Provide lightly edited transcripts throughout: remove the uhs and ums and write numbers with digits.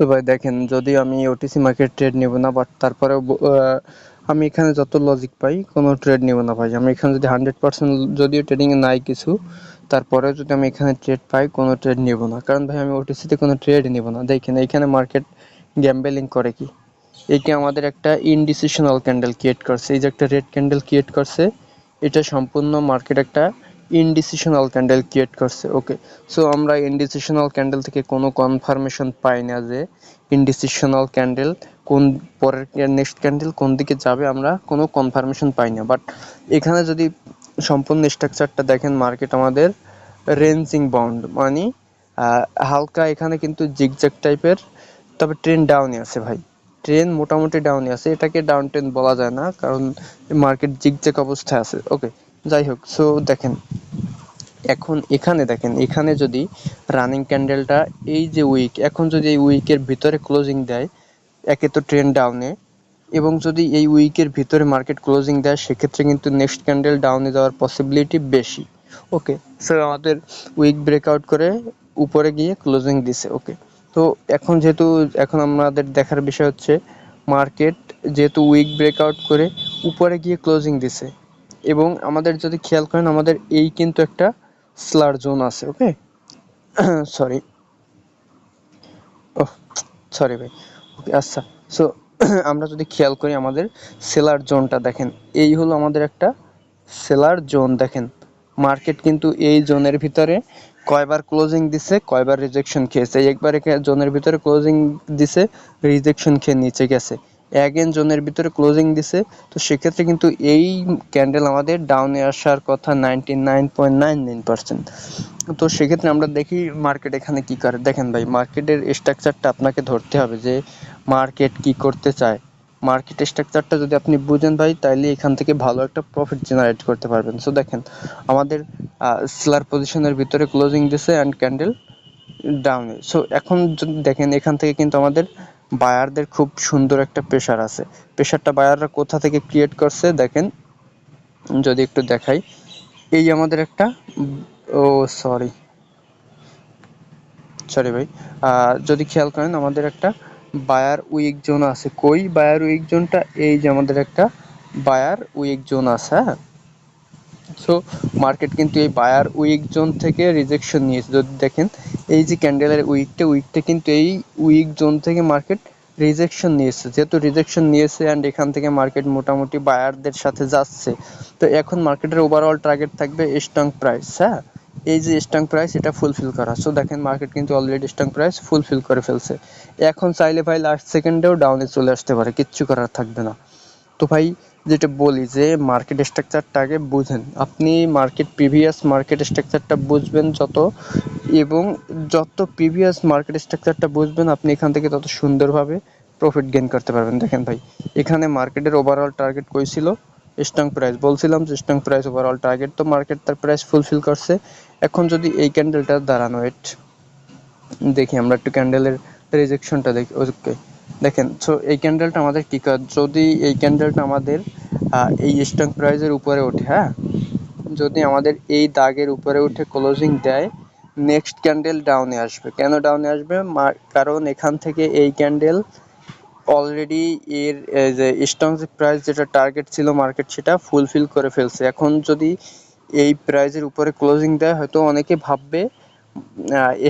তো ভাই দেখেন, যদি আমি ওটিসি মার্কেট ট্রেড নিব না, বাট তারপরেও আমি এখানে যত লজিক পাই কোনো ট্রেড নিব না ভাই। আমি এখানে যদি 100% যদিও ট্রেডিংয়ে নাই কিছু, তারপরেও যদি আমি এখানে ট্রেড পাই কোনো ট্রেড নিব না, কারণ ভাই আমি ওটিসিতে কোনো ট্রেড নিব না। দেখেন এইখানে মার্কেট গ্যাম্বেলিং করে কি, এইটা আমাদের একটা ইনডিসিশনাল ক্যান্ডেল ক্রিয়েট করছে, এই যে একটা রেড ক্যান্ডেল ক্রিয়েট করছে, এটা সম্পূর্ণ মার্কেট একটা ইনডিসিশনাল ক্যান্ডেল ক্রিয়েট করছে। ওকে, সো আমরা ইনডিসিশনাল ক্যান্ডেল থেকে কোনো কনফার্মেশন পাই না যে ইনডিসিশনাল ক্যান্ডেল কোন পরের নেক্সট ক্যান্ডেল কোন দিকে যাবে, আমরা কোনো কনফার্মেশন পাই না। বাট এখানে যদি সম্পূর্ণ স্ট্রাকচারটা দেখেন, মার্কেট আমাদের রেঞ্জিং বাউন্ড মানে হালকা এখানে কিন্তু জিগজ্যাগ টাইপের, তবে ট্রেন ডাউনে আছে ভাই, ট্রেন মোটামুটি ডাউনে আছে, এটাকে ডাউন ট্রেন বলা যায় না কারণ মার্কেট জিগজ্যাগ অবস্থায় আছে। ওকে, যাই হোক, সো দেখেন এখন এখানে দেখেন, এখানে যদি রানিং ক্যান্ডেলটা এই যে উইক, এখন যদি এই উইকের ভিতরে ক্লোজিং দেয়, একে তো ট্রেন্ড ডাউনে, এবং যদি এই উইকের ভিতরে মার্কেট ক্লোজিং দেয় সেক্ষেত্রে কিন্তু নেক্সট ক্যান্ডেল ডাউনে যাওয়ার পসিবিলিটি বেশি। ওকে, সো আমাদের উইক ব্রেকআউট করে উপরে গিয়ে ক্লোজিং দিছে। ওকে, তো এখন আমাদের দেখার বিষয় হচ্ছে মার্কেট যেহেতু উইক ব্রেকআউট করে উপরে গিয়ে ক্লোজিং দিছে, এবং আমাদের যদি খেয়াল করেন আমাদের এই কিন্তু একটা স্লার জোন আছে। ওকে, সরি, ওহ সরি ভাই। ওকে, আচ্ছা, সো আমরা যদি খেয়াল করি আমাদের সেলার জোনটা দেখেন, এই হলো আমাদের একটা সেলার জোন। দেখেন মার্কেট কিন্তু এই জোনের ভিতরে কয়বার ক্লোজিং দিছে, কয়বার রিজেকশন খেয়েছে, একবার জোনের ভিতরে ক্লোজিং দিছে, রিজেকশন খেয়ে নিচে গেছে, অ্যাগেন জোনের ভিতরে ক্লোজিং দিছে। তো সেক্ষেত্রে কিন্তু এই ক্যান্ডেল আমাদের ডাউনে আসার কথা 99.99%। তো সেক্ষেত্রে আমরা দেখি মার্কেট এখানে কি করে। দেখেন ভাই, মার্কেটের স্ট্রাকচারটা আপনাকে ধরতে হবে যে মার্কেট কি করতে চায়। মার্কেট স্ট্রাকচারটা যদি আপনি বুঝেন ভাই, তাইলে এখান থেকে ভালো একটা প্রফিট জেনারেট করতে পারবেন। সো দেখেন আমাদের সেলার পজিশনের ভিতরে ক্লোজিং দিছে অ্যান্ড ক্যান্ডেল ডাউনে। সো এখন যদি দেখেন এখান থেকে কিন্তু আমাদের বায়ারদের খুব সুন্দর একটা প্রেশার আছে। প্রেশারটা বায়াররা কোথা থেকে ক্রিয়েট করছে দেখেন, যদি একটু দেখাই, এই আমাদের একটা, ও সরি সরি ভাই, যদি খেয়াল করেন আমাদের একটা বায়ার উইক জোন আছে। কই বায়ার উইক জোনটা, এই যে আমাদের একটা বায়ার উইক জোন আছে। হ্যাঁ, সো মার্কেট কিন্তু এই বায়ার উইক জোন থেকে রিজেকশন নিয়েছে। যদি দেখেন এই যে ক্যান্ডেলের উইকটা কিন্তু এই উইক জোন থেকে মার্কেট রিজেকশন নিয়েছে। যেহেতু রিজেকশন নিয়েছে অ্যান্ড এখান থেকে মার্কেট মোটামুটি বায়ারদের সাথে যাচ্ছে, তো এখন মার্কেটের ওভারঅল টার্গেট থাকবে স্ট্রং প্রাইস। হ্যাঁ, এই যে স্ট্রং প্রাইস এটা ফুলফিল করা। সো দেখেন মার্কেট কিন্তু অলরেডি স্ট্রং প্রাইস ফুলফিল করে ফেলছে। এখন চাইলে ভাই লাস্ট সেকেন্ডেও ডাউনে চলে আসতে পারে, কিচ্ছু করার থাকবে না। তো ভাই যেটা বলি যে মার্কেট স্ট্রাকচারটা আগে বুঝেন, আপনি প্রিভিয়াস মার্কেট স্ট্রাকচারটা বুঝবেন যত, এবং যত প্রিভিয়াস মার্কেট স্ট্রাকচারটা বুঝবেন আপনি এখান থেকে তত সুন্দরভাবে প্রফিট গেইন করতে পারবেন। দেখেন ভাই, এখানে মার্কেটের ওভারঅল টার্গেট কই ছিল, স্ট্রং প্রাইস, বলছিলাম যে স্ট্রং প্রাইস ওভারঅল টার্গেট, তো মার্কেট তার প্রাইস ফুলফিল করছে। এখন যদি এই ক্যান্ডেলটা দাঁড়ানো, ওয়েট দেখি আমরা একটু ক্যান্ডেলের রিজেকশনটা দেখি। ওকে, দেখেন, সো এই ক্যান্ডেলটা আমাদের কি কাজ, যদি এই ক্যান্ডেলটা আমাদের এই স্ট্রং প্রাইসের উপরে ওঠে, হ্যাঁ, যদি আমাদের এই দাগের উপরে উঠে ক্লোজিং দেয়, নেক্সট ক্যান্ডেল ডাউনে আসবে। কেন ডাউনে আসবে, কারণ এখান থেকে এই ক্যান্ডেল অলরেডি এর যে স্ট্রং প্রাইস যেটা টার্গেট ছিল মার্কেট সেটা ফুলফিল করে ফেলছে। এখন যদি এই প্রাইসের উপরে ক্লোজিং দেয়, হয়তো অনেকে ভাববে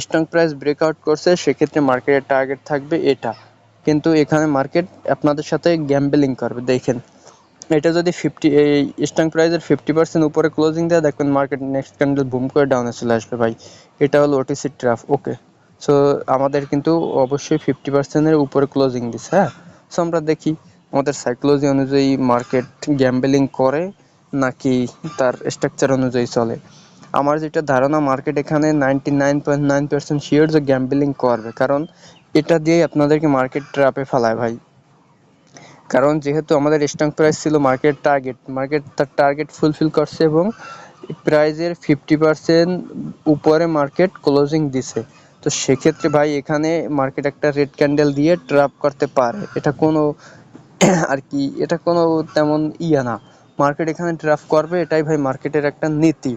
স্ট্রং প্রাইস ব্রেকআউট করছে, সেক্ষেত্রে মার্কেটের টার্গেট থাকবে এটা, কিন্তু এখানে মার্কেট আপনাদের সাথে গ্যাম্বলিং করবে। দেখেন এটা যদি এই স্ট্রং প্রাইসের 50% উপরে ক্লোজিং দেয়, দেখবেন মার্কেট নেক্সট ক্যান্ডেল বুম করে ডাউনে চলে আসবে ভাই। এটা হলো ওটিসি ট্রাফ। ওকে, সো আমাদের কিন্তু অবশ্যই 50%-এর উপরে ক্লোজিং দিচ্ছে। হ্যাঁ, সো আমরা দেখি আমাদের সাইকোলজি অনুযায়ী মার্কেট গ্যাম্বলিং করে নাকি তার স্ট্রাকচার অনুযায়ী চলে। আমার যেটা ধারণা মার্কেট এখানে 99.9% শিওর যে গ্যাম্বলিং করবে, কারণ এটা দিয়েই আপনাদেরকে মার্কেট ট্র্যাপে ফেলায় ভাই। কারণ যেহেতু আমাদের স্ট্রং প্রাইস ছিল মার্কেট তার টার্গেট ফুলফিল করছে এবং প্রাইজের 50% উপরে মার্কেট ক্লোজিং দিছে। তো সেক্ষেত্রে ভাই এখানে মার্কেট একটা রেড ক্যান্ডেল দিয়ে ট্র্যাপ করতে পারে, এটা কোনো আর কি, এটা কোনো তেমন না, মার্কেট এখানে ট্র্যাপ করবে, এটাই ভাই মার্কেটের একটা নীতি।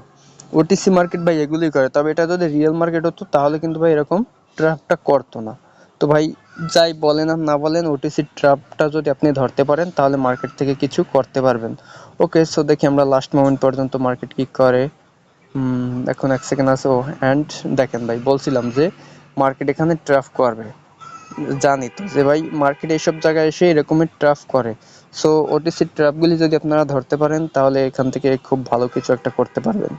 ওটিসি মার্কেট ভাই এগুলোই করে, তবে এটা যদি রিয়েল মার্কেট হতো তাহলে কিন্তু ভাই এরকম ট্র্যাপটা করতো না। তো ভাই যাই বলেন আর না বলেন, ওটিসি ট্র্যাপটা যদি আপনি ধরতে পারেন তাহলে মার্কেট থেকে কিছু করতে পারবেন। ওকে, সো দেখি আমরা লাস্ট মোমেন্ট পর্যন্ত মার্কেট কি করে। এখন 1 সেকেন্ড আছে। ও অ্যান্ড দেখেন ভাই, বলছিলাম যে মার্কেট এখানে ট্র্যাপ করবে। জানি তো যে ভাই মার্কেট এইসব জায়গায় এসে এরকমের ট্র্যাপ করে। সো ওটিসি ট্র্যাপগুলি যদি আপনারা ধরতে পারেন তাহলে এখান থেকে খুব ভালো কিছু একটা করতে পারবেন।